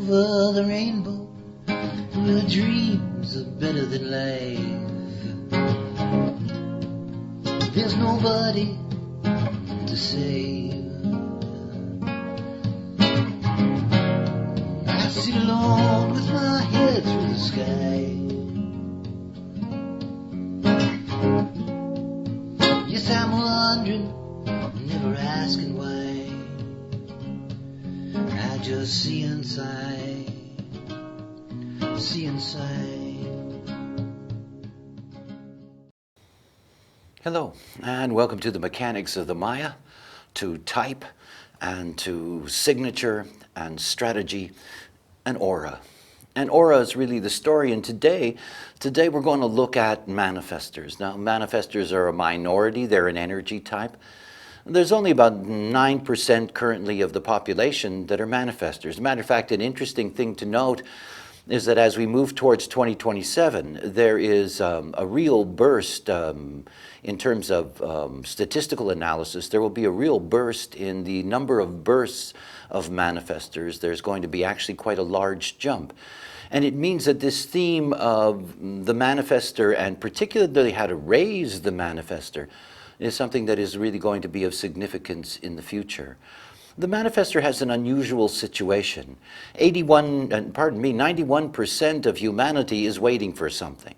over the rainbow with dreams of better than life. There's nobody to save. I sit alone with my head through the sky. Yes, I'm wondering, never asking why. I just see inside, see inside. Hello, and welcome to the mechanics of the Maya, to type, and to signature, and strategy, and aura. And aura is really the story, and today we're going to look at manifestors. Now, manifestors are a minority, they're an energy type. There's only about 9% currently of the population that are manifestors. As a matter of fact, an interesting thing to note is that as we move towards 2027, there is a real burst in terms of statistical analysis. There will be a real burst in the number of bursts of manifestors. There's going to be actually quite a large jump. And it means that this theme of the manifestor, and particularly how to raise the manifestor, is something that is really going to be of significance in the future. The manifestor has an unusual situation. 91% of humanity is waiting for something.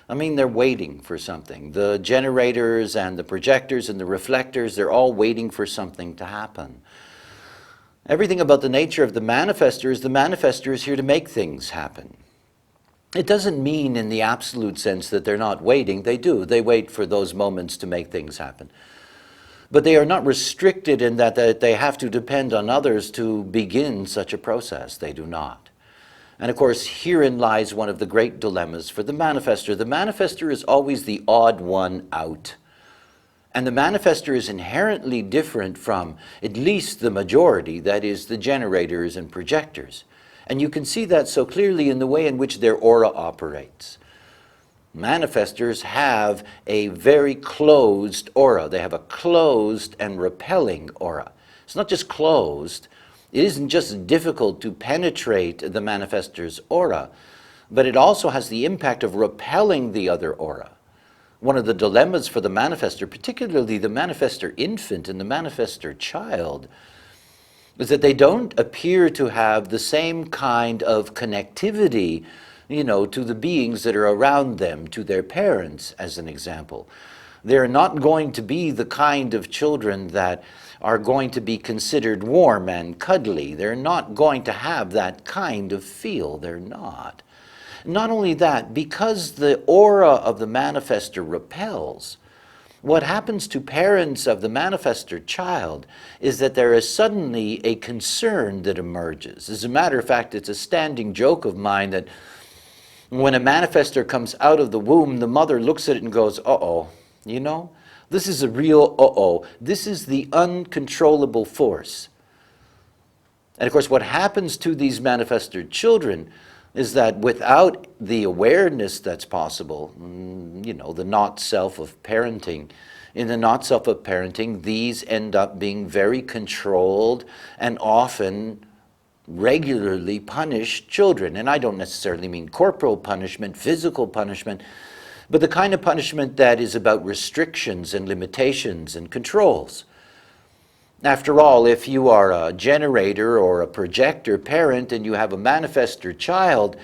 I mean, they're waiting for something. The generators and the projectors and the reflectors, they're all waiting for something to happen. Everything about the nature of the manifestor is here to make things happen. It doesn't mean in the absolute sense that they're not waiting. They do. They wait for those moments to make things happen. But they are not restricted in that they have to depend on others to begin such a process. They do not. And of course, herein lies one of the great dilemmas for the manifestor. The manifestor is always the odd one out. And the manifestor is inherently different from at least the majority, that is, the generators and projectors. And you can see that so clearly in the way in which their aura operates. Manifestors have a very closed aura. They have a closed and repelling aura. It's not just closed. It isn't just difficult to penetrate the manifestor's aura, but it also has the impact of repelling the other aura. One of the dilemmas for the manifestor, particularly the manifestor infant and the manifestor child, is that they don't appear to have the same kind of connectivity, to the beings that are around them, to their parents, as an example. They're not going to be the kind of children that are going to be considered warm and cuddly. They're not going to have that kind of feel. They're not. Not only that, because the aura of the manifestor repels, what happens to parents of the manifestor child is that there is suddenly a concern that emerges. As a matter of fact, it's a standing joke of mine that when a manifestor comes out of the womb, the mother looks at it and goes, uh-oh, this is a real uh-oh. This is the uncontrollable force. And of course, what happens to these manifestor children is that without the awareness that's possible, the not-self of parenting, in the not-self of parenting, these end up being very controlled and often regularly punished children. And I don't necessarily mean corporal punishment, physical punishment, but the kind of punishment that is about restrictions and limitations and controls. After all, if you are a generator or a projector parent and you have a manifestor child,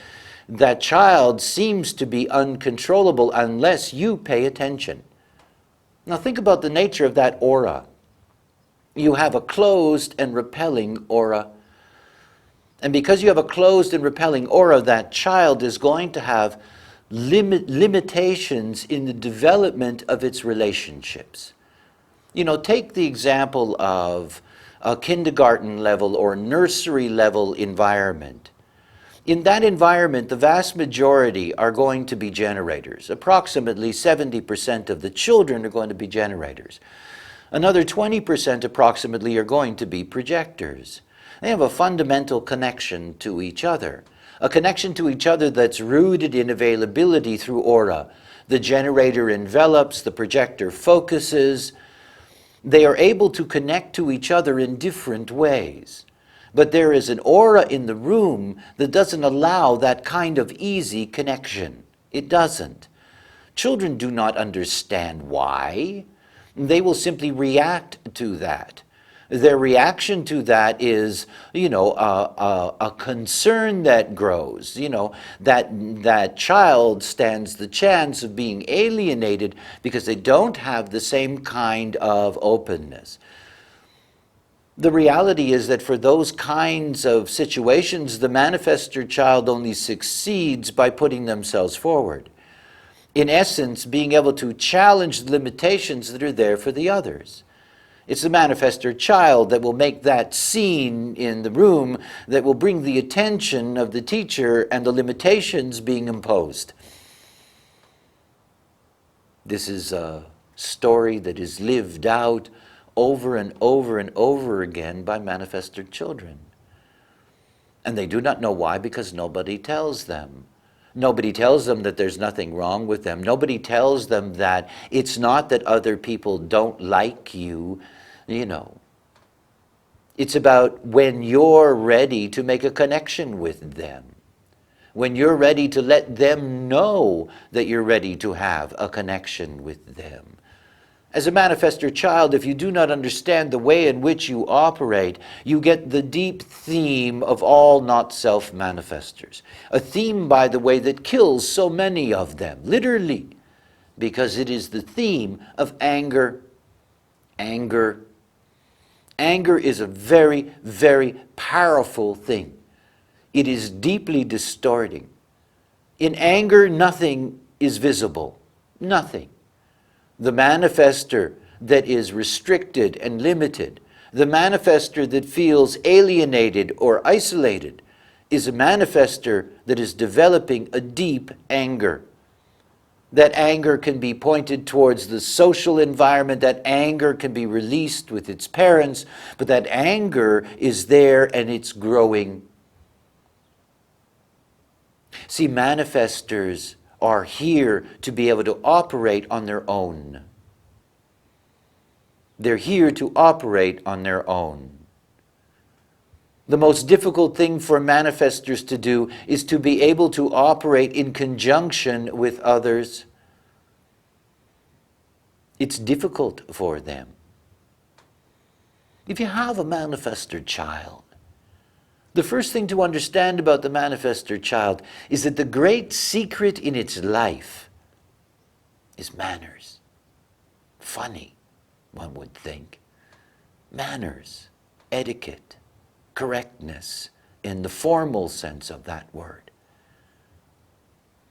that child seems to be uncontrollable unless you pay attention. Now think about the nature of that aura. You have a closed and repelling aura. And because you have a closed and repelling aura, that child is going to have limitations in the development of its relationships. Take the example of a kindergarten level or nursery level environment. In that environment, the vast majority are going to be generators. Approximately 70% of the children are going to be generators. Another 20% approximately are going to be projectors. They have a fundamental connection to each other. A connection to each other that's rooted in availability through aura. The generator envelops, the projector focuses. They are able to connect to each other in different ways. But there is an aura in the room that doesn't allow that kind of easy connection. It doesn't. Children do not understand why. They will simply react to that. Their reaction to that is, a concern that grows. That child stands the chance of being alienated because they don't have the same kind of openness. The reality is that for those kinds of situations, the manifestor child only succeeds by putting themselves forward. In essence, being able to challenge the limitations that are there for the others. It's the manifestor child that will make that scene in the room that will bring the attention of the teacher and the limitations being imposed. This is a story that is lived out over and over and over again by manifestor children. And they do not know why, because nobody tells them. Nobody tells them that there's nothing wrong with them. Nobody tells them that it's not that other people don't like you, It's about when you're ready to make a connection with them. When you're ready to let them know that you're ready to have a connection with them. As a manifestor child, if you do not understand the way in which you operate, you get the deep theme of all not-self manifestors. A theme, by the way, that kills so many of them, literally, because it is the theme of anger. Anger. Anger is a very, very powerful thing. It is deeply distorting. In anger, nothing is visible. Nothing. The manifestor that is restricted and limited, the manifestor that feels alienated or isolated, is a manifestor that is developing a deep anger. That anger can be pointed towards the social environment, that anger can be released with its parents, but that anger is there and it's growing. See, manifestors are here to be able to operate on their own. They're here to operate on their own. The most difficult thing for manifestors to do is to be able to operate in conjunction with others. It's difficult for them. If you have a manifestor child, the first thing to understand about the manifestor child is that the great secret in its life is manners. Funny, one would think. Manners, etiquette, correctness in the formal sense of that word.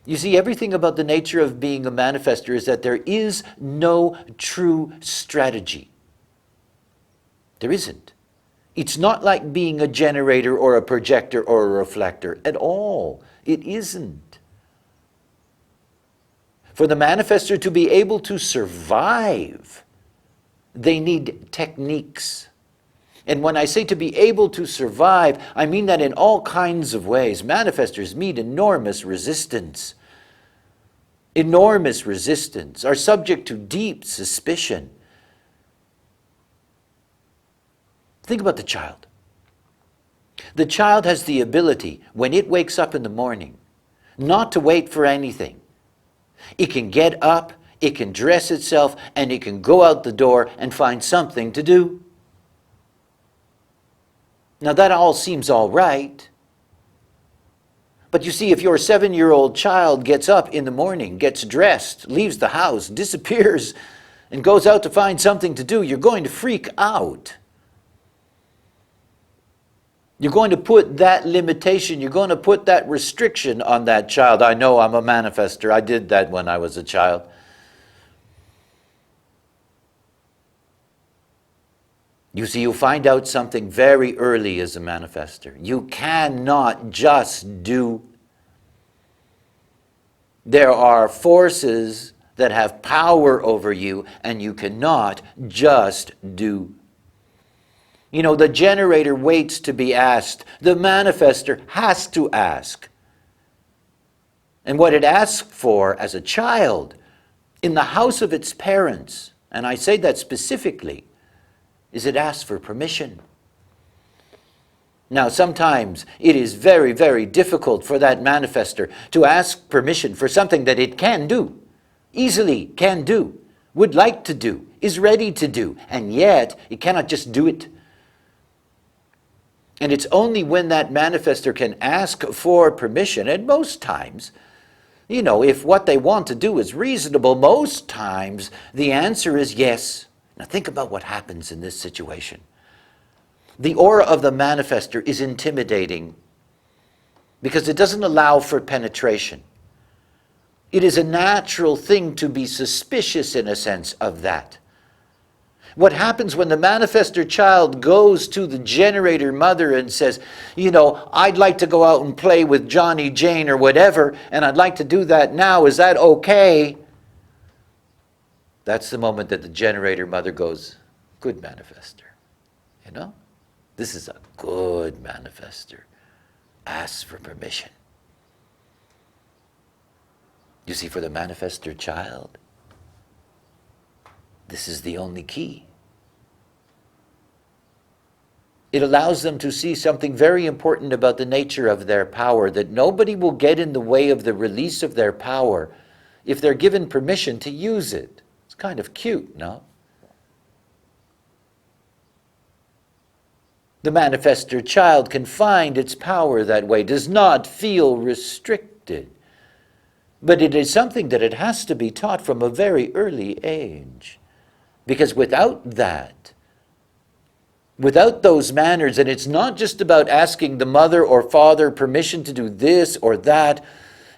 You see, everything about the nature of being a manifestor is that there is no true strategy. There isn't. It's not like being a generator or a projector or a reflector at all. It isn't. For the manifestor to be able to survive, they need techniques. And when I say to be able to survive, I mean that in all kinds of ways. Manifestors meet enormous resistance. Enormous resistance, are subject to deep suspicion. Think about the child. The child has the ability, when it wakes up in the morning, not to wait for anything. It can get up, it can dress itself, and it can go out the door and find something to do. Now that all seems all right. But you see, if your 7-year-old child gets up in the morning, gets dressed, leaves the house, disappears, and goes out to find something to do, you're going to freak out. You're going to put that limitation, you're going to put that restriction on that child. I know, I'm a manifestor. I did that when I was a child. You see, you find out something very early as a manifestor. You cannot just do. There are forces that have power over you, and you cannot just do. You know, the generator waits to be asked. The manifestor has to ask. And what it asks for as a child, in the house of its parents, and I say that specifically, is it asks for permission. Now, sometimes it is very, very difficult for that manifestor to ask permission for something that it can do, easily can do, would like to do, is ready to do, and yet it cannot just do it. And it's only when that manifestor can ask for permission, and most times, if what they want to do is reasonable, most times the answer is yes. Now think about what happens in this situation. The aura of the manifestor is intimidating because it doesn't allow for penetration. It is a natural thing to be suspicious, in a sense, of that. What happens when the manifestor child goes to the generator mother and says, I'd like to go out and play with Johnny, Jane, or whatever, and I'd like to do that now. Is that okay? That's the moment that the generator mother goes, good manifestor. This is a good manifestor. Ask for permission. You see, for the manifestor child, this is the only key. It allows them to see something very important about the nature of their power, that nobody will get in the way of the release of their power if they're given permission to use it. It's kind of cute, no? The manifestor child can find its power that way, does not feel restricted. But it is something that it has to be taught from a very early age. Because without that, without those manners, and it's not just about asking the mother or father permission to do this or that,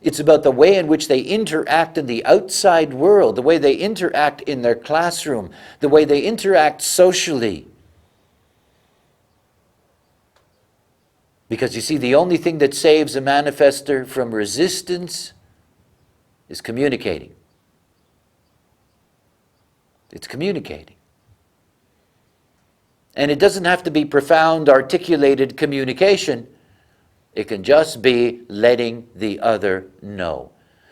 it's about the way in which they interact in the outside world, the way they interact in their classroom, the way they interact socially. Because you see, the only thing that saves a manifestor from resistance is communicating. It's communicating. And it doesn't have to be profound, articulated communication. It can just be letting the other know.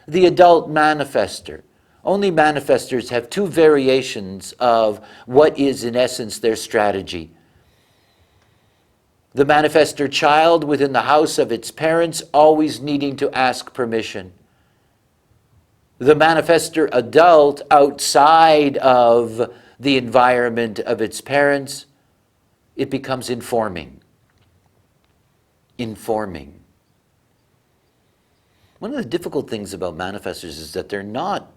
The adult manifestor. Only manifestors have two variations of what is in essence their strategy. The manifestor child within the house of its parents, always needing to ask permission. The manifestor adult outside of the environment of its parents, it becomes informing. Informing. One of the difficult things about manifestors is that they're not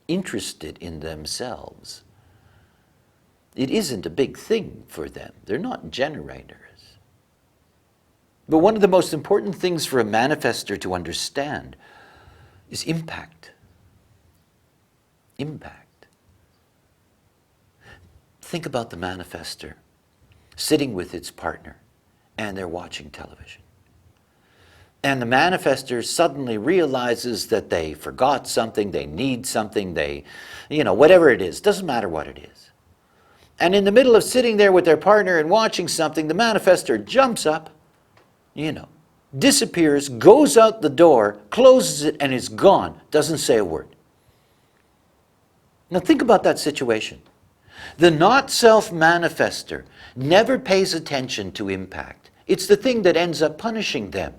interested in themselves. It isn't a big thing for them. They're not generators. But one of the most important things for a manifestor to understand is impact. Impact. Think about the manifestor sitting with its partner and they're watching television. And the manifestor suddenly realizes that they forgot something, they need something, whatever it is, doesn't matter what it is. And in the middle of sitting there with their partner and watching something, the manifestor jumps up, disappears, goes out the door, closes it, and is gone. Doesn't say a word. Now think about that situation. The not-self manifestor never pays attention to impact. It's the thing that ends up punishing them.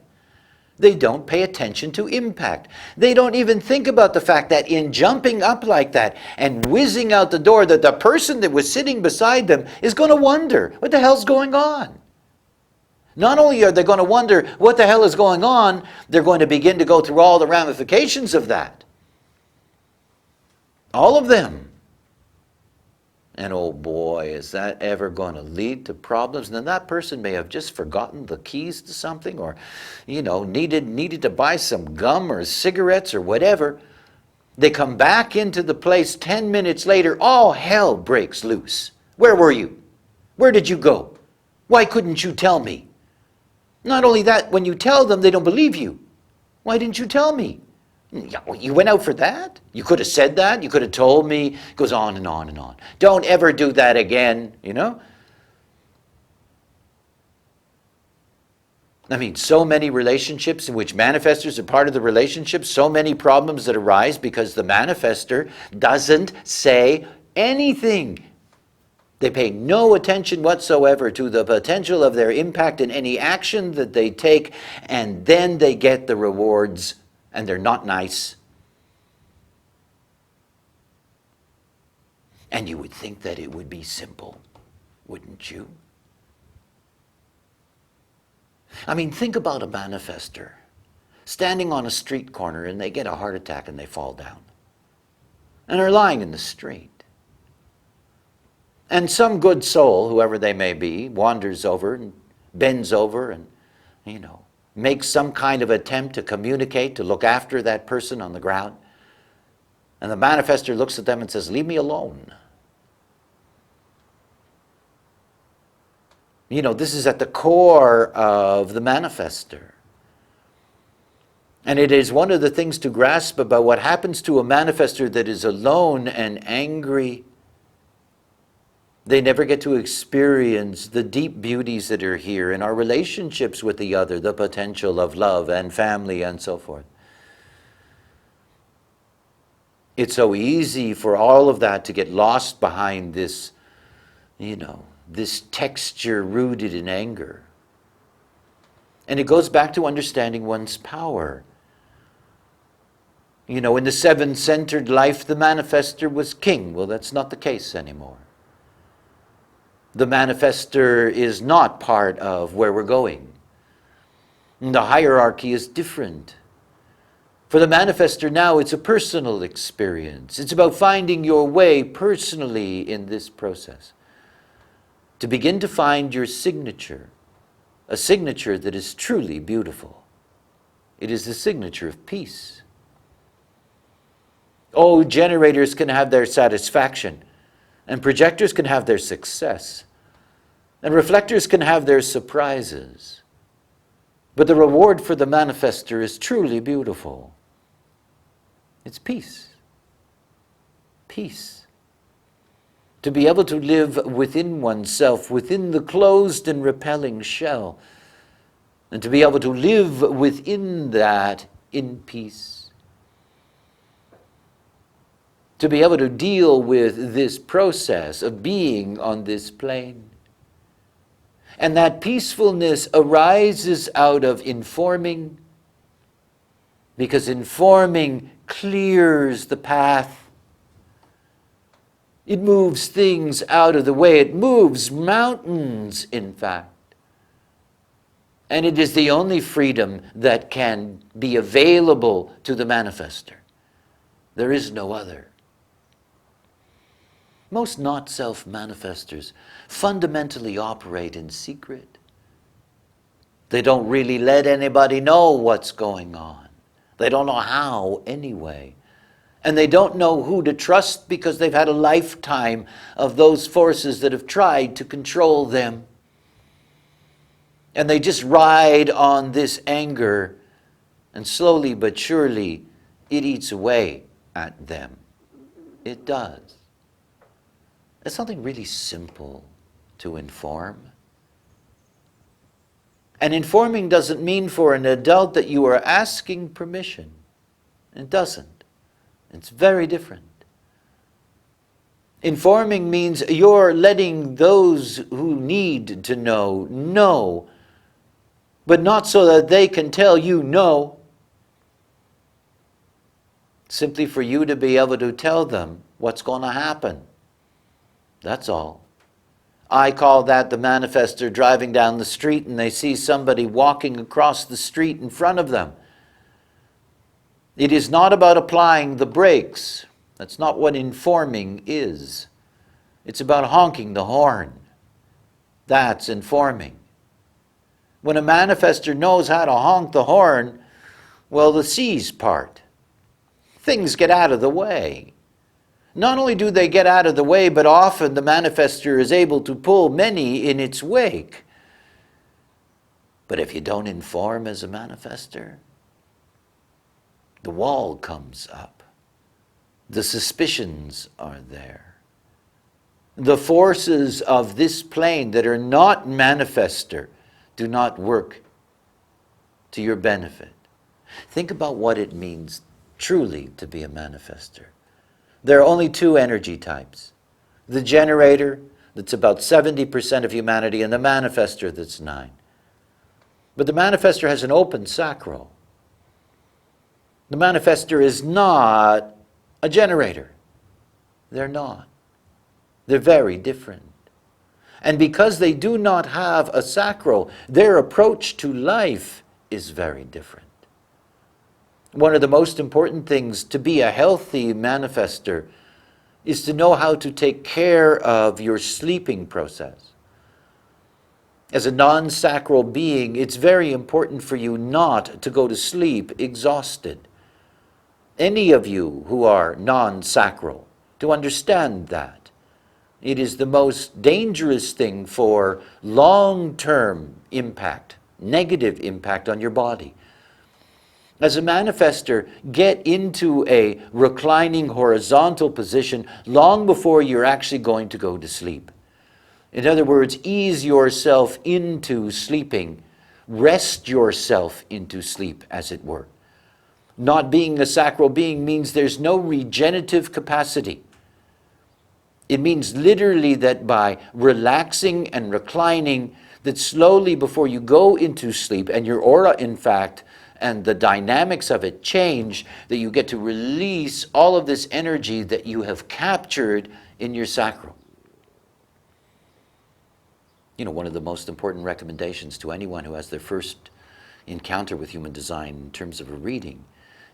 They don't pay attention to impact. They don't even think about the fact that in jumping up like that and whizzing out the door, that the person that was sitting beside them is going to wonder, what the hell's going on? Not only are they going to wonder what the hell is going on, they're going to begin to go through all the ramifications of that. All of them. And oh boy, is that ever going to lead to problems? And then that person may have just forgotten the keys to something, or needed to buy some gum or cigarettes or whatever. They come back into the place 10 minutes later, all hell breaks loose. Where were you? Where did you go? Why couldn't you tell me? Not only that, when you tell them, they don't believe you. Why didn't you tell me? You went out for that? You could have said that. You could have told me. It goes on and on and on. Don't ever do that again, I mean, so many relationships in which manifestors are part of the relationship, so many problems that arise because the manifestor doesn't say anything. They pay no attention whatsoever to the potential of their impact in any action that they take, and then they get the rewards, and they're not nice. And you would think that it would be simple, wouldn't you? I mean, think about a manifestor standing on a street corner and they get a heart attack and they fall down. And they're lying in the street. And some good soul, whoever they may be, wanders over and bends over and, makes some kind of attempt to communicate, to look after that person on the ground. And the manifestor looks at them and says, "Leave me alone." This is at the core of the manifestor. And it is one of the things to grasp about what happens to a manifestor that is alone and angry. They never get to experience the deep beauties that are here in our relationships with the other, the potential of love and family and so forth. It's so easy for all of that to get lost behind this, this texture rooted in anger. And it goes back to understanding one's power. In the seven-centered life, the manifestor was king. Well, that's not the case anymore. The manifestor is not part of where we're going. And the hierarchy is different. For the manifestor now, it's a personal experience. It's about finding your way personally in this process. To begin to find your signature, a signature that is truly beautiful. It is the signature of peace. Oh, generators can have their satisfaction, and projectors can have their success, and reflectors can have their surprises. But the reward for the manifestor is truly beautiful. It's peace. Peace. To be able to live within oneself, within the closed and repelling shell, and to be able to live within that in peace. To be able to deal with this process of being on this plane. And that peacefulness arises out of informing, because informing clears the path. It moves things out of the way. It moves mountains, in fact. And it is the only freedom that can be available to the manifestor. There is no other. Most not-self manifestors fundamentally operate in secret. They don't really let anybody know what's going on. They don't know how anyway. And they don't know who to trust because they've had a lifetime of those forces that have tried to control them. And they just ride on this anger, and slowly but surely it eats away at them. It does. It's something really simple to inform. And informing doesn't mean for an adult that you are asking permission. It doesn't. It's very different. Informing means you're letting those who need to know, but not so that they can tell you no. Simply for you to be able to tell them what's going to happen. That's all. I call that the manifestor driving down the street and they see somebody walking across the street in front of them. It is not about applying the brakes. That's not what informing is. It's about honking the horn. That's informing. When a manifestor knows how to honk the horn, well, the seas part. Things get out of the way. Not only do they get out of the way, but often the manifestor is able to pull many in its wake. But if you don't inform as a manifestor, the wall comes up. The suspicions are there. The forces of this plane that are not manifestor do not work to your benefit. Think about what it means truly to be a manifestor. There are only two energy types. The generator, that's about 70% of humanity, and the Manifestor that's 9. But the Manifestor has an open sacral. The Manifestor is not a generator. They're not. They're very different. And because they do not have a sacral, their approach to life is very different. One of the most important things to be a healthy Manifestor is to know how to take care of your sleeping process. As a non-sacral being, it's very important for you not to go to sleep exhausted. Any of you who are non-sacral, to understand that. It is the most dangerous thing for long-term impact, negative impact on your body. As a Manifestor, get into a reclining horizontal position long before you're actually going to go to sleep. In other words, ease yourself into sleeping. Rest yourself into sleep, as it were. Not being a sacral being means there's no regenerative capacity. It means literally that by relaxing and reclining, that slowly before you go into sleep, and your aura, in fact, and the dynamics of it change, that you get to release all of this energy that you have captured in your sacral. You know, one of the most important recommendations to anyone who has their first encounter with human design in terms of a reading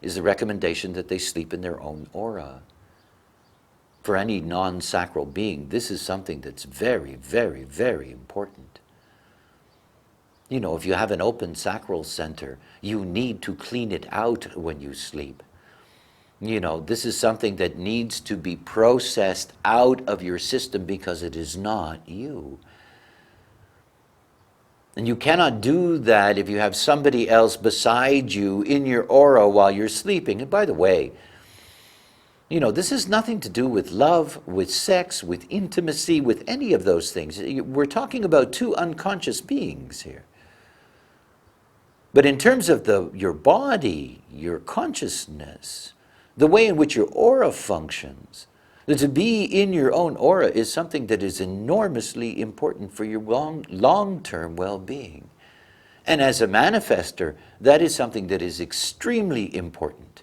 is the recommendation that they sleep in their own aura. For any non-sacral being, this is something that's very, very, very important. You know, if you have an open sacral center, you need to clean it out when you sleep. You know, this is something that needs to be processed out of your system because it is not you. And you cannot do that if you have somebody else beside you in your aura while you're sleeping. And by the way, you know, this has nothing to do with love, with sex, with intimacy, with any of those things. We're talking about two unconscious beings here. But in terms of your body, your consciousness, the way in which your aura functions, to be in your own aura is something that is enormously important for your long-term well-being. And as a Manifestor, that is something that is extremely important.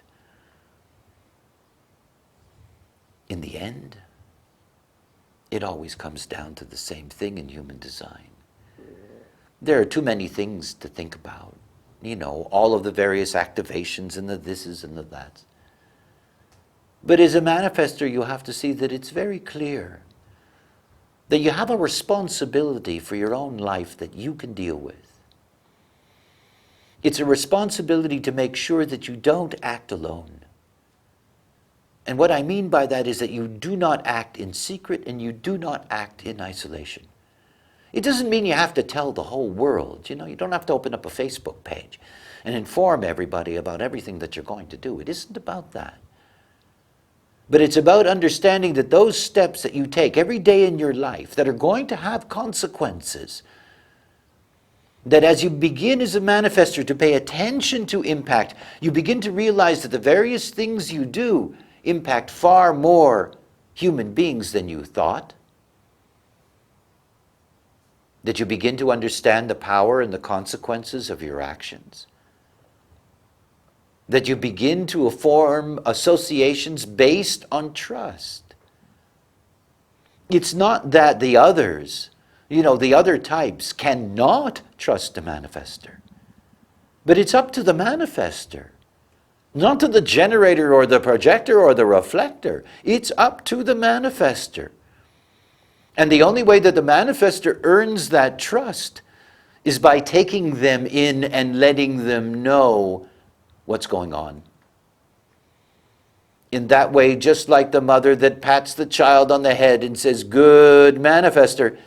In the end, it always comes down to the same thing in human design. There are too many things to think about. You know, all of the various activations and the thises and the that's. But as a Manifestor, you have to see that it's very clear that you have a responsibility for your own life that you can deal with. It's a responsibility to make sure that you don't act alone. And what I mean by that is that you do not act in secret and you do not act in isolation. It doesn't mean you have to tell the whole world. You know, you don't have to open up a Facebook page and inform everybody about everything that you're going to do. It isn't about that. But it's about understanding that those steps that you take every day in your life that are going to have consequences, that as you begin as a Manifestor to pay attention to impact, you begin to realize that the various things you do impact far more human beings than you thought. That you begin to understand the power and the consequences of your actions. That you begin to form associations based on trust. It's not that the others, you know, the other types cannot trust a Manifestor. But it's up to the Manifestor. Not to the generator or the projector or the reflector. It's up to the Manifestor. And the only way that the Manifestor earns that trust is by taking them in and letting them know what's going on. In that way, just like the mother that pats the child on the head and says, "Good Manifestor,"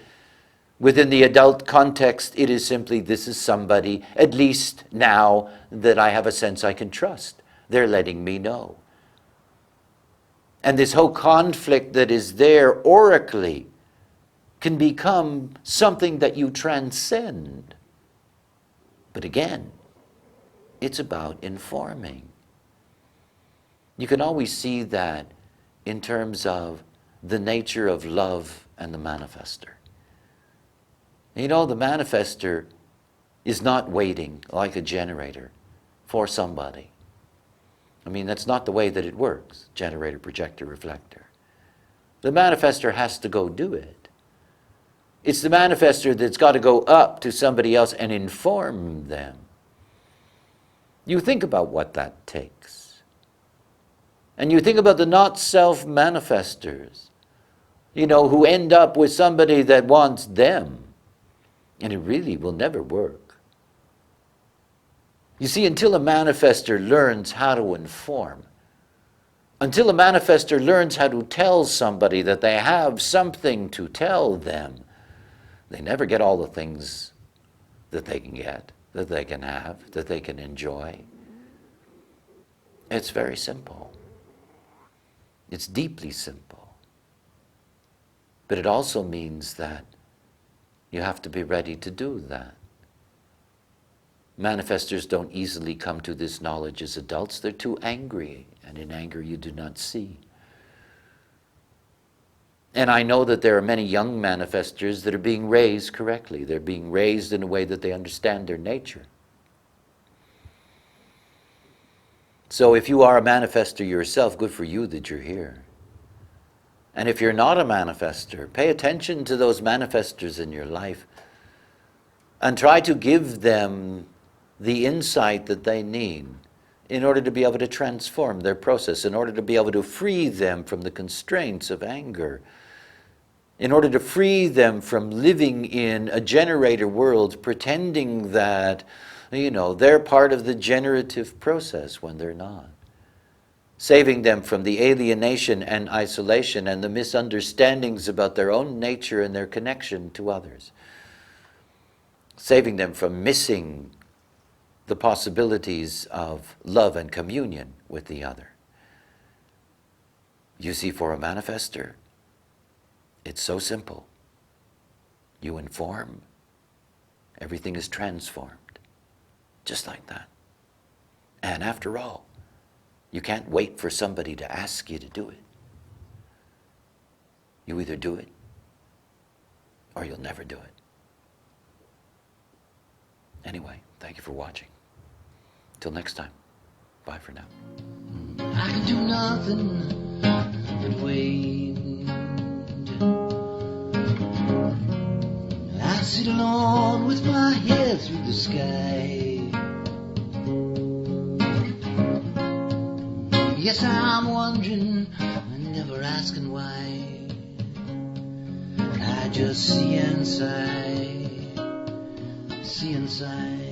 within the adult context, it is simply, this is somebody, at least now, that I have a sense I can trust. They're letting me know. And this whole conflict that is there oracally can become something that you transcend. But again, it's about informing. You can always see that in terms of the nature of love and the manifestor. You know, the manifestor is not waiting like a generator for somebody. I mean, that's not the way that it works, generator, projector, reflector. The manifestor has to go do it. It's the manifestor that's got to go up to somebody else and inform them. You think about what that takes. And you think about the not-self manifestors, you know, who end up with somebody that wants them. And it really will never work. You see, until a manifestor learns how to inform, until a manifestor learns how to tell somebody that they have something to tell them, they never get all the things that they can get, that they can have, that they can enjoy. It's very simple. It's deeply simple. But it also means that you have to be ready to do that. Manifestors don't easily come to this knowledge as adults. They're too angry, and in anger you do not see. And I know that there are many young manifestors that are being raised correctly. They're being raised in a way that they understand their nature. So if you are a manifestor yourself, good for you that you're here. And if you're not a manifestor, pay attention to those manifestors in your life and try to give them the insight that they need in order to be able to transform their process, in order to be able to free them from the constraints of anger, in order to free them from living in a generator world, pretending that, you know, they're part of the generative process when they're not. Saving them from the alienation and isolation and the misunderstandings about their own nature and their connection to others. Saving them from missing the possibilities of love and communion with the other. You see, for a manifestor, it's so simple. You inform, everything is transformed, just like that. And after all, you can't wait for somebody to ask you to do it. You either do it, or you'll never do it. Anyway, thank you for watching. Till next time, bye for now. I can do nothing but wait. I sit alone with my head through the sky. Yes, I'm wondering and never asking why. I just see inside, see inside.